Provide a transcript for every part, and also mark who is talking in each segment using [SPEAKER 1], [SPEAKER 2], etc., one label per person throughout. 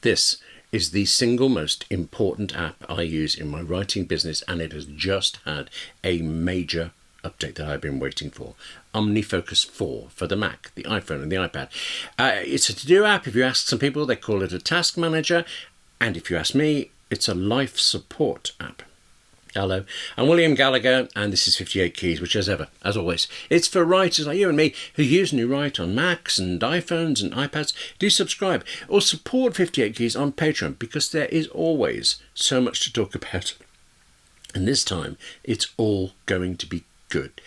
[SPEAKER 1] This is the single most important app I use in my writing business, and it has just had a major update that I've been waiting for. OmniFocus 4 for the Mac, the iPhone and the iPad. It's a to-do app. If you ask some people, they call it a task manager. And if you ask me, it's a life support app. Hello, I'm William Gallagher, and this is 58 Keys, which as always, it's for writers like you and me who usually write on Macs and iPhones and iPads. Do subscribe or support 58 Keys on Patreon, because there is always so much to talk about. And this time, it's all going to be good.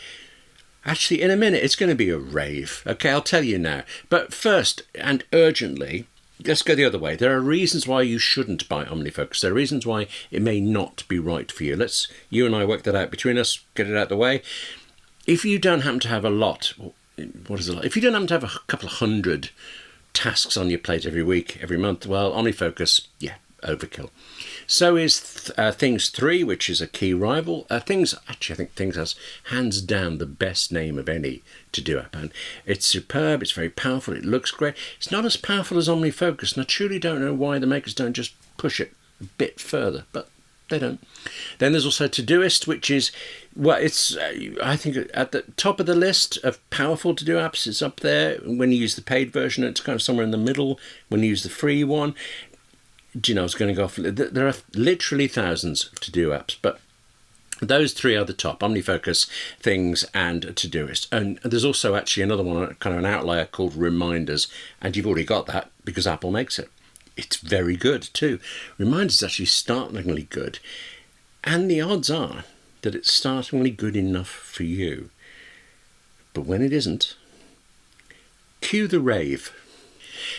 [SPEAKER 1] Actually, in a minute, it's going to be a rave. Okay, I'll tell you now. But first, and urgently, let's go the other way. There are reasons why you shouldn't buy OmniFocus. There are reasons why it may not be right for you. Let's, you and I, work that out between us, get it out of the way. If you don't happen to have a lot, what is a lot? If you don't happen to have a couple of hundred tasks on your plate every week, every month, well, OmniFocus, yeah, overkill. So is Things 3, which is a key rival. I think Things has hands down the best name of any to-do app, and it's superb, it's very powerful, it looks great. It's not as powerful as OmniFocus, and I truly don't know why the makers don't just push it a bit further, but they don't. Then there's also Todoist, which is, well, it's, I think, at the top of the list of powerful to-do apps. It's up there. When you use the paid version, it's kind of somewhere in the middle. When you use the free one, do you know, I was going to go off. There are literally thousands of to-do apps, but those three are the top: OmniFocus, Things, and Todoist. And there's also actually another one, kind of an outlier, called Reminders, and you've already got that because Apple makes it. It's very good too. Reminders is actually startlingly good, and the odds are that it's startlingly good enough for you. But when it isn't, cue the rave.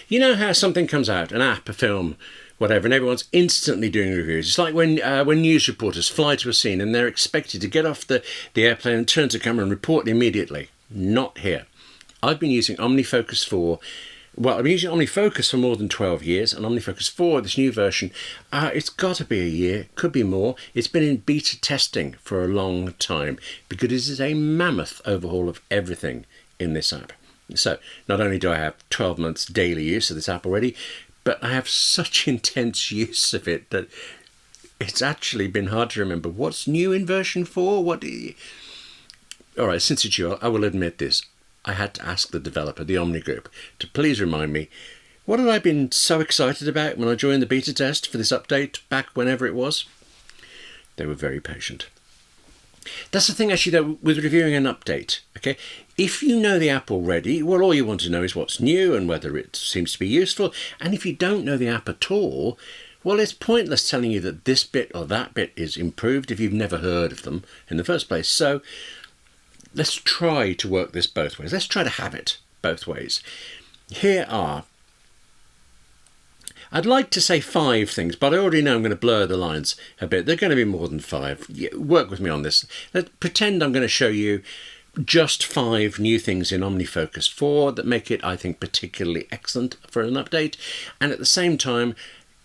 [SPEAKER 1] You know how something comes out, an app, a film, whatever, and everyone's instantly doing reviews. It's like when news reporters fly to a scene and they're expected to get off the airplane and turn to camera and report immediately. Not here. I've been using OmniFocus 4. Well, I've been using OmniFocus for more than 12 years, and OmniFocus 4, this new version, it's got to be a year, could be more. It's been in beta testing for a long time, because this is a mammoth overhaul of everything in this app. So, not only do I have 12 months daily use of this app already, but I have such intense use of it that it's actually been hard to remember what's new in version 4. All right, since it's you, I will admit this. I had to ask the developer, the Omni Group, to please remind me, what had I been so excited about when I joined the beta test for this update back whenever it was? They were very patient. That's the thing, actually, though, with reviewing an update, okay? If you know the app already, well, all you want to know is what's new and whether it seems to be useful. And if you don't know the app at all, well, it's pointless telling you that this bit or that bit is improved if you've never heard of them in the first place. So let's try to work this both ways. Let's try to have it both ways. Here are, I'd like to say 5 things, but I already know I'm going to blur the lines a bit. They're going to be more than 5. Work with me on this. Let's pretend I'm going to show you just 5 new things in OmniFocus 4 that make it, I think, particularly excellent for an update. And at the same time,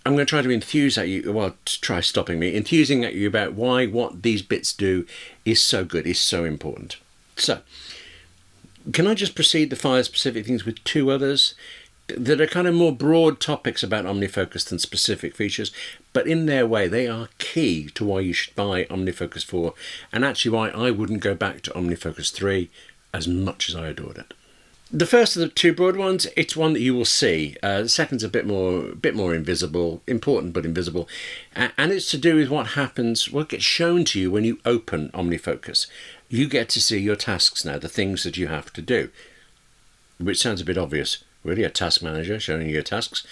[SPEAKER 1] I'm going to try to enthuse at you, well, try stopping me, enthusing at you about why what these bits do is so good, is so important. So, can I just proceed the 5 specific things with 2 others that are kind of more broad topics about OmniFocus than specific features, but in their way they are key to why you should buy OmniFocus 4, and actually why I wouldn't go back to OmniFocus 3 as much as I adored it. The first of the 2 broad ones, it's one that you will see. The second's a bit more invisible, important but invisible, and it's to do with what happens, what gets shown to you when you open OmniFocus. You get to see your tasks now, the things that you have to do, which sounds a bit obvious. Really, a task manager showing you your tasks.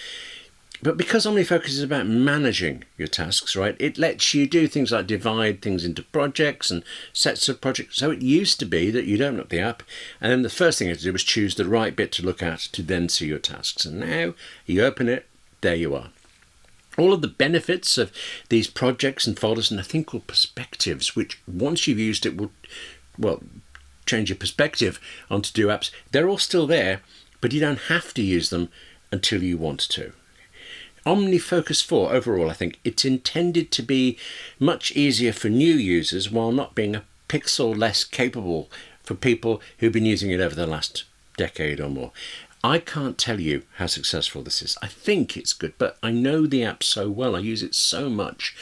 [SPEAKER 1] But because OmniFocus is about managing your tasks, right, it lets you do things like divide things into projects and sets of projects. So it used to be that you'd open up the app, and then the first thing you had to do was choose the right bit to look at to then see your tasks. And now you open it, there you are. All of the benefits of these projects and folders, and I think called perspectives, which once you've used it will, well, change your perspective on to-do apps, they're all still there. But you don't have to use them until you want to. OmniFocus 4, overall, I think it's intended to be much easier for new users while not being a pixel less capable for people who've been using it over the last decade or more. I can't tell you how successful this is. I think it's good, but I know the app so well. I use it so much.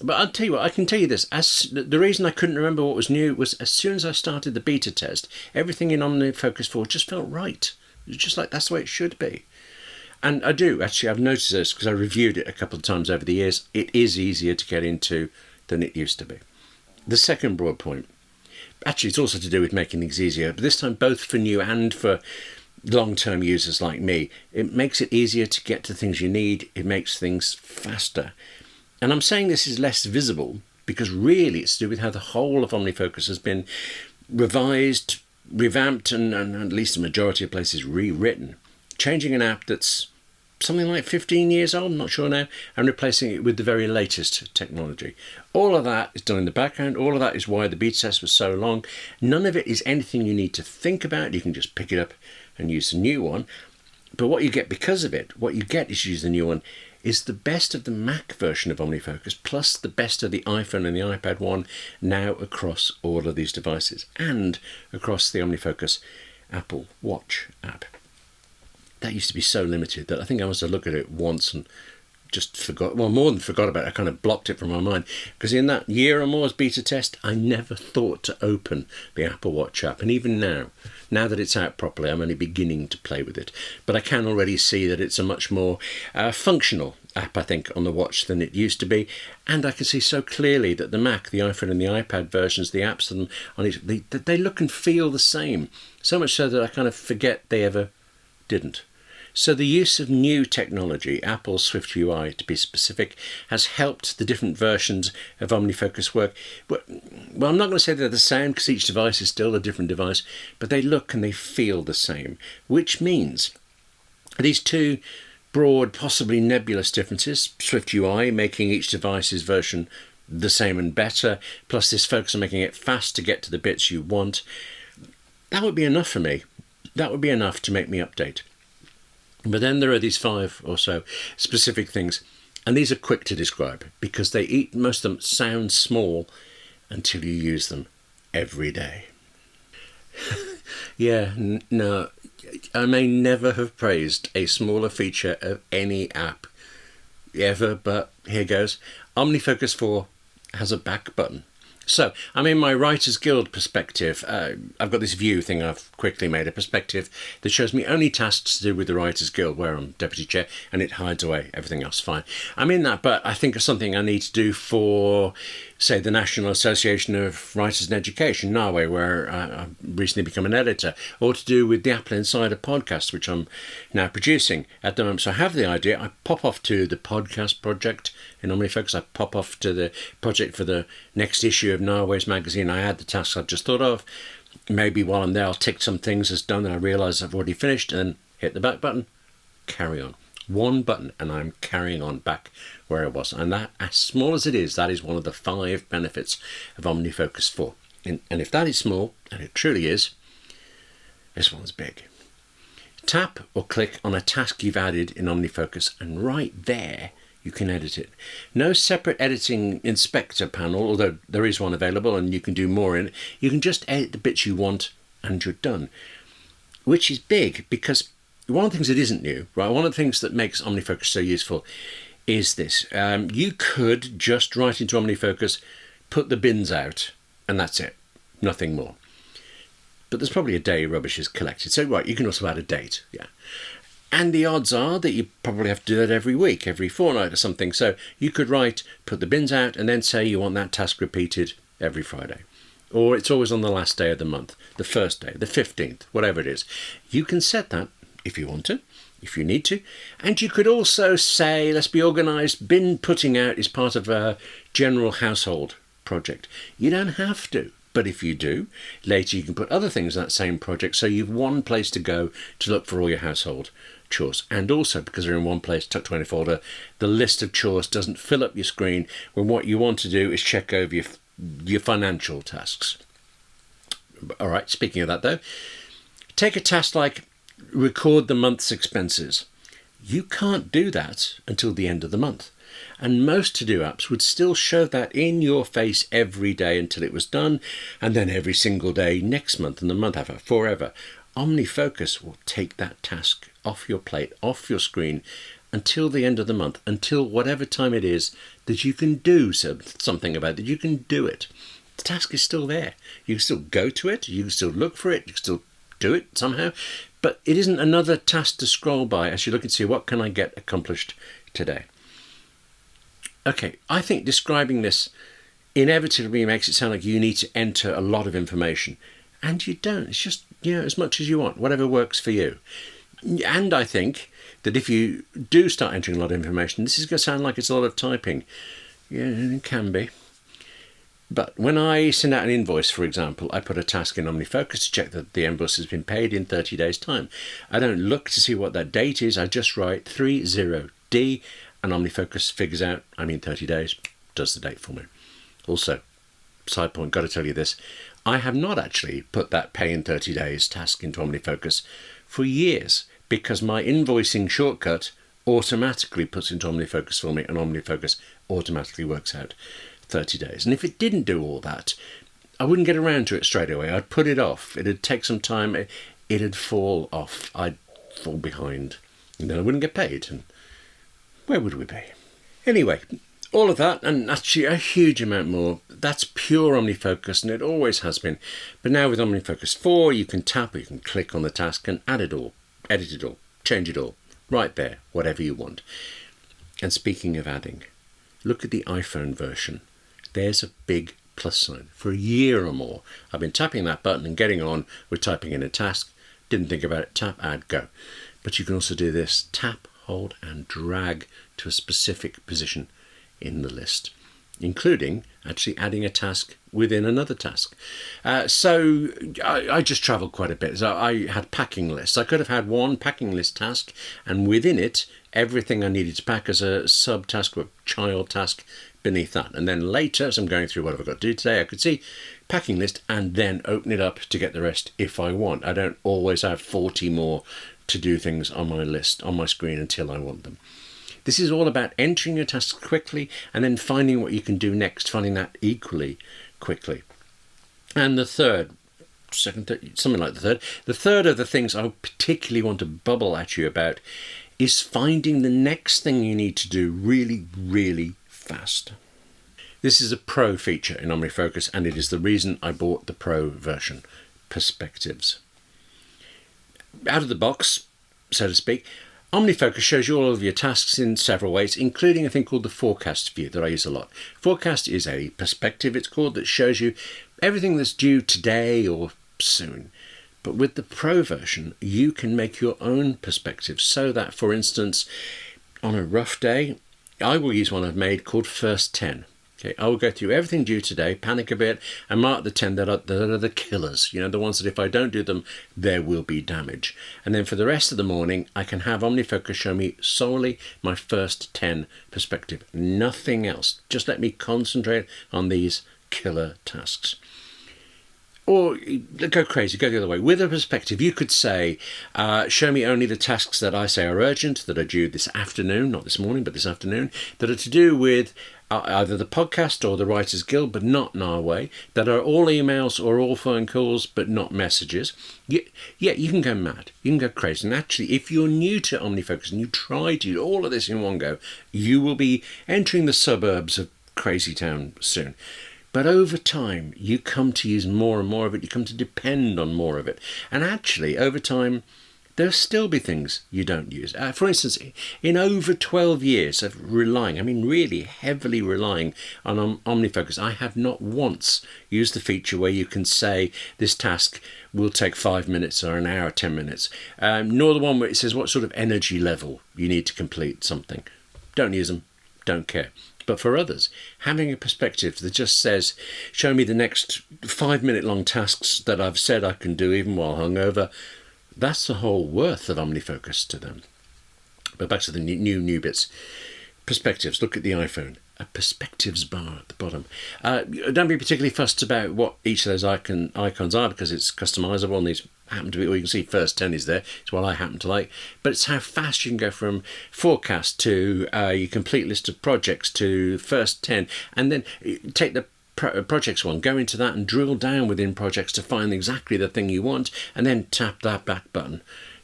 [SPEAKER 1] But I'll tell you what, I can tell you this. The reason I couldn't remember what was new was as soon as I started the beta test, everything in OmniFocus 4 just felt right. It was just like, that's the way it should be. And I do, actually, I've noticed this because I reviewed it a couple of times over the years. It is easier to get into than it used to be. The second broad point, actually, it's also to do with making things easier, but this time both for new and for long-term users like me. It makes it easier to get to things you need. It makes things faster. And I'm saying this is less visible because really it's to do with how the whole of OmniFocus has been revised, revamped, and at least the majority of places rewritten. Changing an app that's something like 15 years old, I'm not sure now, and replacing it with the very latest technology. All of that is done in the background. All of that is why the beta test was so long. None of it is anything you need to think about. You can just pick it up and use the new one. But what you get because of it, what you get is you use the new one, is the best of the Mac version of OmniFocus plus the best of the iPhone and the iPad 1 now across all of these devices and across the OmniFocus Apple Watch app. That used to be so limited that I think I must have looked at it once and just forgot, well, more than forgot about it, I kind of blocked it from my mind. Because in that year or more's beta test, I never thought to open the Apple Watch app. And even now that it's out properly, I'm only beginning to play with it. But I can already see that it's a much more functional app, I think, on the watch than it used to be. And I can see so clearly that the Mac, the iPhone and the iPad versions, the apps on each, they look and feel the same. So much so that I kind of forget they ever didn't. So the use of new technology, Apple's Swift UI to be specific, has helped the different versions of OmniFocus work. Well, I'm not going to say they're the same because each device is still a different device, but they look and they feel the same, which means these two broad, possibly nebulous differences, Swift UI making each device's version the same and better, plus this focus on making it fast to get to the bits you want, that would be enough for me. That would be enough to make me update. But then there are these 5 or so specific things, and these are quick to describe because most of them sound small until you use them every day. No, I may never have praised a smaller feature of any app ever, but here goes. OmniFocus 4 has a back button. So, I'm in my Writers Guild perspective. I've got this view thing I've quickly made, a perspective that shows me only tasks to do with the Writers Guild, where I'm deputy chair, and it hides away everything else fine. I'm in that, but I think of something I need to do for, say, the National Association of Writers in Education, NAWE, where I've recently become an editor, or to do with the Apple Insider podcast, which I'm now producing at the moment. So I have the idea, I pop off to the podcast project in OmniFocus, I pop off to the project for the next issue of NAWE's magazine. I add the tasks I've just thought of. Maybe while I'm there, I'll tick some things as done and I realise I've already finished, and then hit the back button, carry on. One button and I'm carrying on back where I was. And that, as small as it is, that is one of the 5 benefits of OmniFocus 4. And if that is small, and it truly is, this one's big. Tap or click on a task you've added in OmniFocus, and right there you can edit it. No separate editing inspector panel, although there is one available and you can do more in it. You can just edit the bits you want and you're done. Which is big because one of the things that isn't new, right? One of the things that makes OmniFocus so useful is this. You could just write into OmniFocus, put the bins out, and that's it. Nothing more. But there's probably a day rubbish is collected. So, right, you can also add a date. Yeah. And the odds are that you probably have to do that every week, every fortnight or something. So you could write, put the bins out, and then say you want that task repeated every Friday. Or it's always on the last day of the month, the first day, the 15th, whatever it is. You can set that if you want to, if you need to. And you could also say, let's be organised, bin putting out is part of a general household project. You don't have to. But if you do, later you can put other things in that same project, so you've one place to go to look for all your household chores. And also, because they're in one place, tucked away in a folder, the list of chores doesn't fill up your screen when what you want to do is check over your financial tasks. All right, speaking of that though, take a task like record the month's expenses. You can't do that until the end of the month. And most to-do apps would still show that in your face every day until it was done, and then every single day next month and the month after, forever. OmniFocus will take that task off your plate, off your screen, until the end of the month, until whatever time it is that you can do something about it, that you can do it. The task is still there. You can still go to it, you can still look for it, you can still do it somehow, but it isn't another task to scroll by as you look and see what can I get accomplished today. Okay, I think describing this inevitably makes it sound like you need to enter a lot of information, and you don't. It's just, as much as you want, whatever works for you. And I think that if you do start entering a lot of information, this is going to sound like it's a lot of typing. Yeah, it can be. But when I send out an invoice, for example, I put a task in OmniFocus to check that the invoice has been paid in 30 days' time. I don't look to see what that date is. I just write 30D, and OmniFocus figures out I'm in 30 days, does the date for me. Also, side point, got to tell you this, I have not actually put that pay in 30 days task into OmniFocus for years, because my invoicing shortcut automatically puts into OmniFocus for me, and OmniFocus automatically works out 30 days. And if it didn't do all that, I wouldn't get around to it straight away. I'd put it off. It'd take some time. It'd fall off. I'd fall behind. And then I wouldn't get paid. And where would we be? Anyway, all of that, and actually a huge amount more, that's pure OmniFocus, and it always has been. But now with OmniFocus 4, you can tap or you can click on the task and add it all, edit it all, change it all, right there, whatever you want. And speaking of adding, look at the iPhone version. There's a big plus sign. For a year or more, I've been tapping that button and getting on with typing in a task. Didn't think about it. Tap, add, go. But you can also do this. Tap, hold, and drag to a specific position in the list, including actually adding a task within another task. So I just travelled quite a bit. So I had packing lists. I could have had one packing list task, and within it, everything I needed to pack as a sub-task or child task beneath that. And then later, as I'm going through what I've got to do today, I could see packing list and then open it up to get the rest if I want. I don't always have 40 more to do things on my list, on my screen, until I want them. This is all about entering your tasks quickly and then finding what you can do next, finding that equally quickly. And the third of the things I particularly want to bubble at you about is finding the next thing you need to do really, really fast. This is a pro feature in OmniFocus, and it is the reason I bought the pro version, Perspectives. Out of the box, so to speak, OmniFocus shows you all of your tasks in several ways, including a thing called the forecast view that I use a lot. Forecast is a perspective, it's called, that shows you everything that's due today or soon. But with the pro version, you can make your own perspective, so that, for instance, on a rough day, I will use one I've made called First 10. Okay, I will go through everything due today, panic a bit, and mark the 10 that are the killers, the ones that if I don't do them, there will be damage. And then for the rest of the morning, I can have OmniFocus show me solely my first 10 perspective, nothing else. Just let me concentrate on these killer tasks. Or go crazy, go the other way. With a perspective, you could say, show me only the tasks that I say are urgent, that are due this afternoon, not this morning, but this afternoon, that are to do with either the podcast or the Writers Guild, but not Norway, that are all emails or all phone calls, but not messages. Yeah, you can go mad. You can go crazy. And actually, if you're new to OmniFocus and you try to do all of this in one go, you will be entering the suburbs of Crazy Town soon. But over time, you come to use more and more of it. You come to depend on more of it. And actually, over time, there'll still be things you don't use. For instance, in over 12 years of relying, really heavily relying on OmniFocus, I have not once used the feature where you can say this task will take 5 minutes or an hour, 10 minutes, nor the one where it says what sort of energy level you need to complete something. Don't use them, don't care. But for others, having a perspective that just says, show me the next 5-minute long tasks that I've said I can do even while hungover, that's the whole worth of OmniFocus to them. But back to the new bits. Perspectives. Look at the iPhone. A perspectives bar at the bottom. Don't be particularly fussed about what each of those icons are, because it's customizable, and these happen to be, or you can see First 10 is there. It's what I happen to like. But it's how fast you can go from forecast to your complete list of projects to First 10, and then take the projects one, go into that and drill down within projects to find exactly the thing you want, and then tap that back button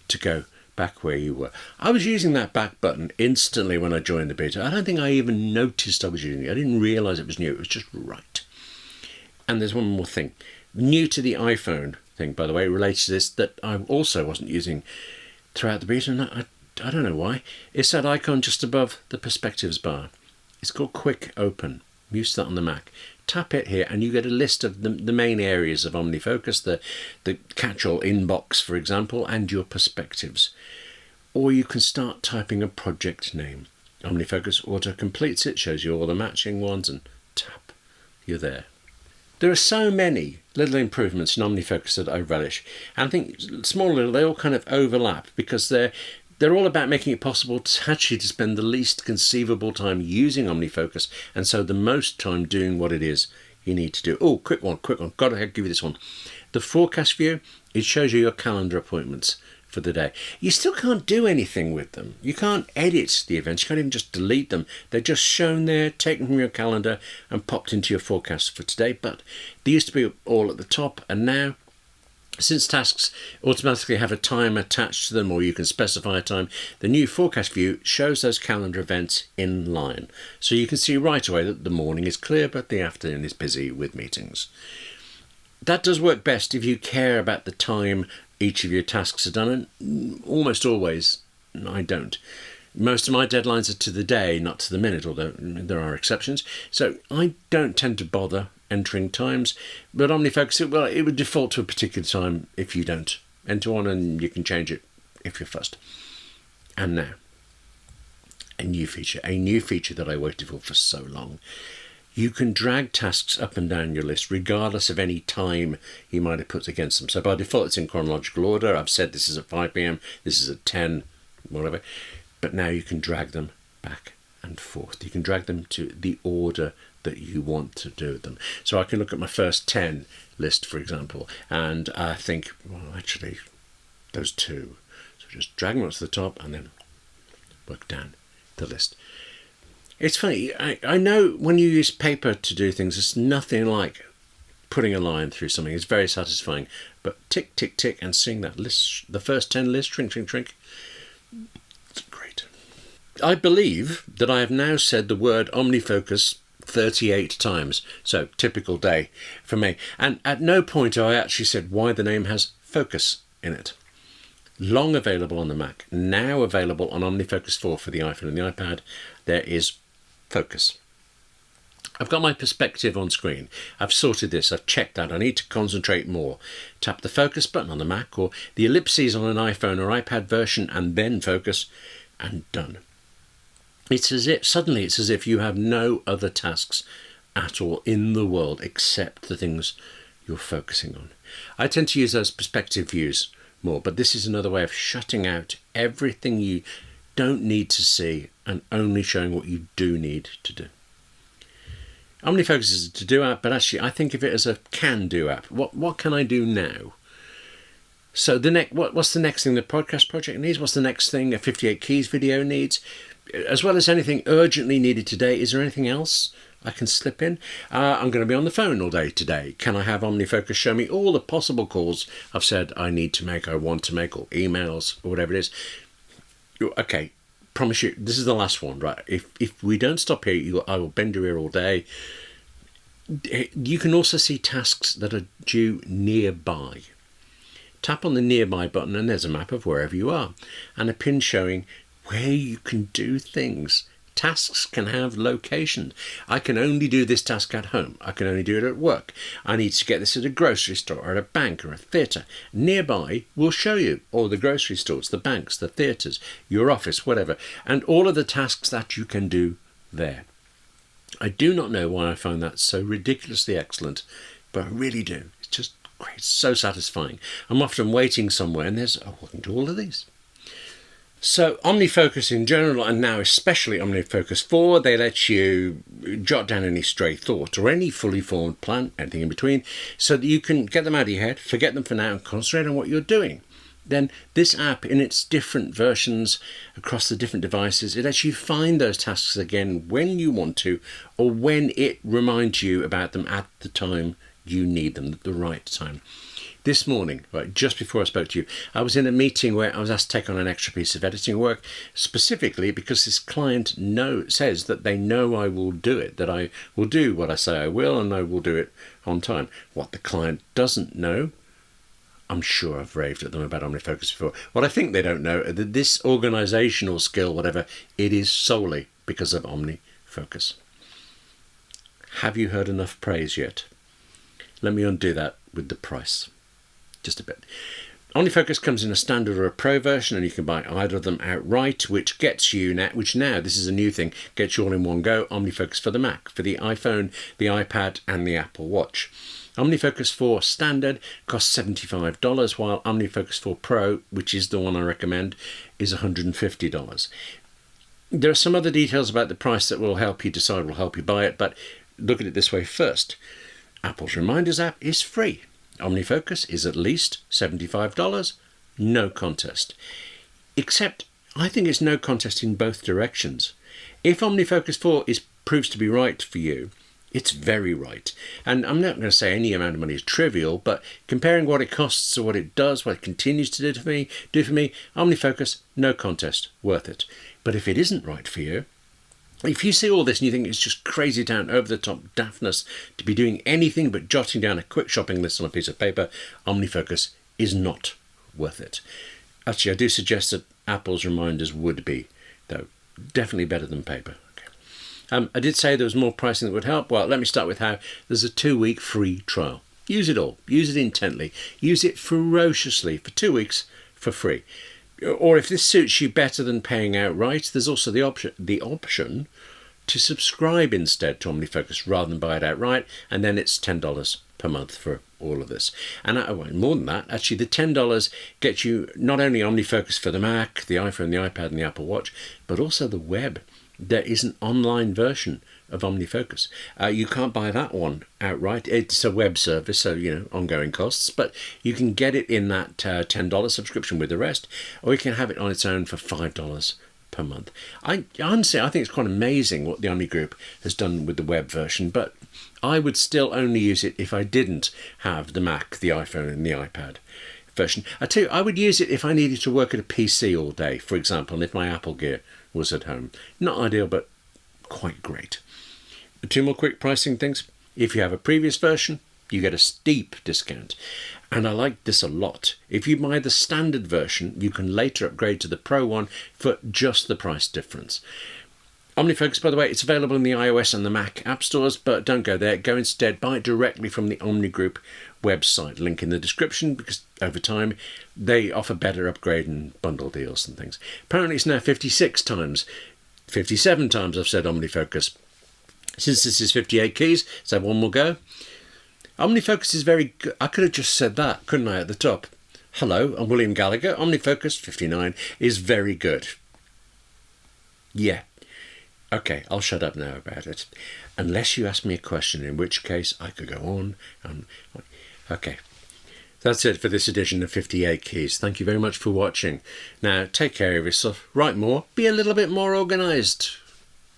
[SPEAKER 1] to go back where you were. I was using that back button instantly when I joined the beta. I don't think I even noticed I was using it. I didn't realize it was new. It was just right. And there's one more thing. New to the iPhone thing, by the way, related to this, that I also wasn't using throughout the beta, and I don't know why. It's that icon just above the perspectives bar. It's called Quick Open. I'm used to that on the Mac. Tap it here and you get a list of the main areas of OmniFocus, the catch-all inbox, for example, and your perspectives. Or you can start typing a project name. OmniFocus auto-completes it, shows you all the matching ones, and tap, you're there. There are so many little improvements in OmniFocus that I relish. And I think small little, they all kind of overlap because they're all about making it possible to spend the least conceivable time using OmniFocus, and so the most time doing what it is you need to do. Oh, quick one. Got to give you this one. The forecast view, it shows you your calendar appointments for the day. You still can't do anything with them. You can't edit the events. You can't even just delete them. They're just shown there, taken from your calendar and popped into your forecast for today. But they used to be all at the top, and now, since tasks automatically have a time attached to them, or you can specify a time, the new forecast view shows those calendar events in line. So you can see right away that the morning is clear, but the afternoon is busy with meetings. That does work best if you care about the time each of your tasks are done, and almost always I don't. Most of my deadlines are to the day, not to the minute, although there are exceptions. So I don't tend to bother entering times, but OmniFocus, it would default to a particular time if you don't enter one, and you can change it if you're fussed. And now, a new feature that I waited for so long. You can drag tasks up and down your list regardless of any time you might have put against them. So by default it's in chronological order. I've said this is at 5 p.m, this is at 10, whatever. But now you can drag them back and forth. You can drag them to the order that you want to do them. So I can look at my first 10 list, for example, and I think, well, actually, those two. So just drag them up to the top and then work down the list. It's funny, I know when you use paper to do things, it's nothing like putting a line through something. It's very satisfying. But tick, tick, tick, and seeing that list, the first 10 lists, shrink, shrink, shrink, it's great. I believe that I have now said the word OmniFocus 38 times, so typical day for me. And at no point have I actually said why the name has focus in it. Long available on the Mac, now available on OmniFocus 4 for the iPhone and the iPad, there is focus. I've got my perspective on screen. I've sorted this, I've checked that. I need to concentrate more. Tap the focus button on the Mac or the ellipses on an iPhone or iPad version and then focus, and done. It's as if you have no other tasks at all in the world except the things you're focusing on. I tend to use those perspective views more, but this is another way of shutting out everything you don't need to see and only showing what you do need to do. OmniFocus is a to-do app, but actually I think of it as a can-do app. What can I do now? So what's the next thing the podcast project needs? What's the next thing a 58 Keys video needs? As well as anything urgently needed today, is there anything else I can slip in? I'm going to be on the phone all day today. Can I have OmniFocus show me all the possible calls I've said I need to make, I want to make, or emails, or whatever it is? Okay, promise you, this is the last one, right? If we don't stop here, I will bend your ear all day. You can also see tasks that are due nearby. Tap on the nearby button and there's a map of wherever you are and a pin showing where you can do things. Tasks can have locations. I can only do this task at home. I can only do it at work. I need to get this at a grocery store or at a bank or a theatre. Nearby will show you all the grocery stores, the banks, the theatres, your office, whatever, and all of the tasks that you can do there. I do not know why I find that so ridiculously excellent, but I really do. It's just great, so satisfying. I'm often waiting somewhere and there's, I can do all of these. So OmniFocus in general, and now especially OmniFocus 4, they let you jot down any stray thought or any fully formed plan, anything in between, so that you can get them out of your head, forget them for now, and concentrate on what you're doing. then this app, in its different versions across the different devices, it lets you find those tasks again when you want to, or when it reminds you about them at the time you need them, at the right time. This morning, right, just before I spoke to you, I was in a meeting where I was asked to take on an extra piece of editing work, specifically because this client says that they know I will do it, that I will do what I say I will, and I will do it on time. What the client doesn't know, I'm sure I've raved at them about OmniFocus before. What I think they don't know, that this organisational skill, whatever, it is solely because of OmniFocus. Have you heard enough praise yet? Let me undo that with the price. Just a bit. OmniFocus comes in a standard or a pro version, and you can buy either of them outright, which gets you now, this is a new thing, gets you all in one go, OmniFocus for the Mac, for the iPhone, the iPad, and the Apple Watch. OmniFocus 4 Standard costs $75, while OmniFocus 4 Pro, which is the one I recommend, is $150. There are some other details about the price that will help you decide, will help you buy it, but look at it this way first. Apple's Reminders app is free. OmniFocus is at least $75, no contest. Except, I think it's no contest in both directions. If OmniFocus 4 proves to be right for you, it's very right. And I'm not going to say any amount of money is trivial, but comparing what it costs or what it does, what it continues to do for me, OmniFocus, no contest, worth it. But if it isn't right for you, if you see all this and you think it's just crazy down, over-the-top daftness to be doing anything but jotting down a quick shopping list on a piece of paper, OmniFocus is not worth it. Actually, I do suggest that Apple's Reminders would be, though. Definitely better than paper. Okay. I did say there was more pricing that would help. Well, let me start with how there's a 2-week free trial. Use it all. Use it intently. Use it ferociously for 2 weeks for free. Or if this suits you better than paying outright, there's also the option to subscribe instead to OmniFocus rather than buy it outright, and then it's $10 per month for all of this. And more than that, actually the $10 gets you not only OmniFocus for the Mac, the iPhone, the iPad, and the Apple Watch, but also the web. There is an online version of OmniFocus. You can't buy that one outright. It's a web service, so, ongoing costs, but you can get it in that $10 subscription with the rest, or you can have it on its own for $5 per month. Honestly, I think it's quite amazing what the Omni Group has done with the web version, but I would still only use it if I didn't have the Mac, the iPhone, and the iPad version. I tell you, I would use it if I needed to work at a PC all day, for example, and if my Apple gear was at home. Not ideal, but quite great. 2 more quick pricing things. If you have a previous version, you get a steep discount. And I like this a lot. If you buy the standard version, you can later upgrade to the Pro one for just the price difference. OmniFocus, by the way, it's available in the iOS and the Mac app stores, but don't go there. Go instead, buy it directly from the Omni Group website. Link in the description, because over time they offer better upgrade and bundle deals and things. Apparently it's now 57 times I've said OmniFocus. Since this is 58 keys, let's have one more go. OmniFocus is very good. I could have just said that, couldn't I, at the top? Hello, I'm William Gallagher. OmniFocus 59 is very good. Yeah. Okay, I'll shut up now about it. Unless you ask me a question, in which case I could go on. Okay. That's it for this edition of 58 Keys. Thank you very much for watching. Now, take care of yourself. Write more. Be a little bit more organised.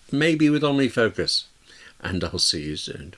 [SPEAKER 1] Maybe with OmniFocus. And I'll see you soon.